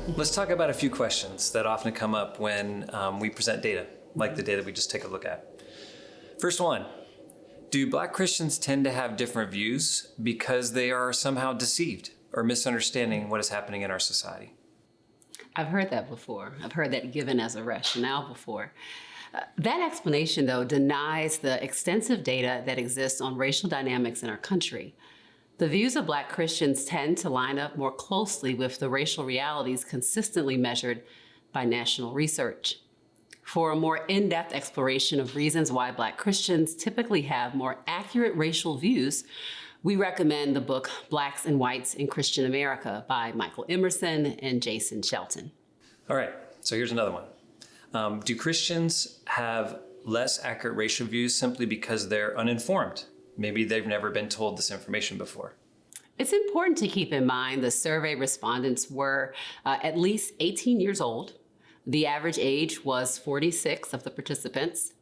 Let's talk about a few questions that often come up when we present data, like the data we just take a look at. First one, do Black Christians tend to have different views because they are somehow deceived or misunderstanding what is happening in our society? I've heard that before. I've heard that given as a rationale before. That explanation, though, denies the extensive data that exists on racial dynamics in our country. The views of Black Christians tend to line up more closely with the racial realities consistently measured by national research. For a more in-depth exploration of reasons why Black Christians typically have more accurate racial views, we recommend the book Blacks and Whites in Christian America by Michael Emerson and Jason Shelton. All right, so here's another one. Do Christians have less accurate racial views simply because they're uninformed? Maybe they've never been told this information before. It's important to keep in mind the survey respondents were at least 18 years old. The average age was 46 of the participants.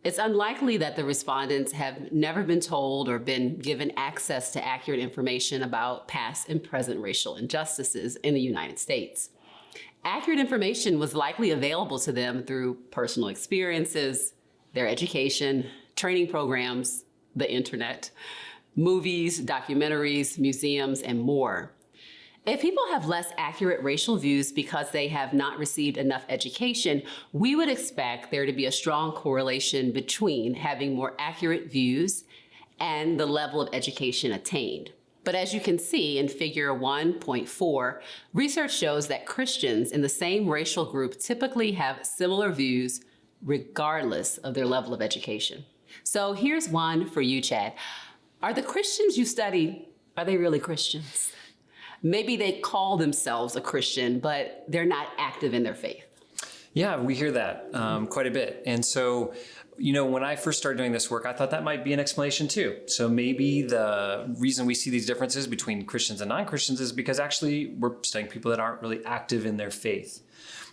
It's unlikely that the respondents have never been told or been given access to accurate information about past and present racial injustices in the United States. Accurate information was likely available to them through personal experiences, their education, training programs, the internet, movies, documentaries, museums, and more. If people have less accurate racial views because they have not received enough education, we would expect there to be a strong correlation between having more accurate views and the level of education attained. But as you can see in figure 1.4, research shows that Christians in the same racial group typically have similar views regardless of their level of education. So here's one for you, Chad. Are the Christians you study, are they really Christians? Maybe they call themselves a Christian, but they're not active in their faith. Yeah, we hear that quite a bit. And so, when I first started doing this work, I thought that might be an explanation too. So maybe the reason we see these differences between Christians and non-Christians is because actually we're studying people that aren't really active in their faith.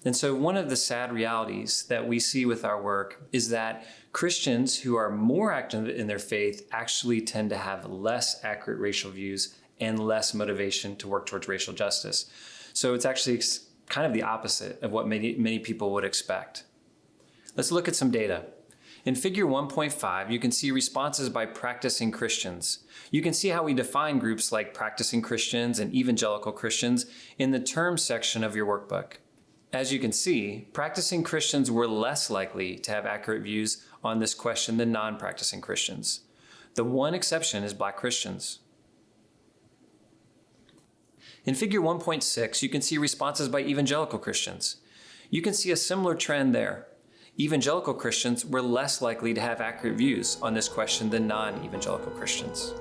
And so one of the sad realities that we see with our work is that Christians who are more active in their faith actually tend to have less accurate racial views and less motivation to work towards racial justice. So it's actually kind of the opposite of what many people would expect. Let's look at some data. In figure 1.5, you can see responses by practicing Christians. You can see how we define groups like practicing Christians and evangelical Christians in the terms section of your workbook. As you can see, practicing Christians were less likely to have accurate views on this question than non-practicing Christians. The one exception is Black Christians. In figure 1.6, you can see responses by evangelical Christians. You can see a similar trend there. Evangelical Christians were less likely to have accurate views on this question than non-evangelical Christians.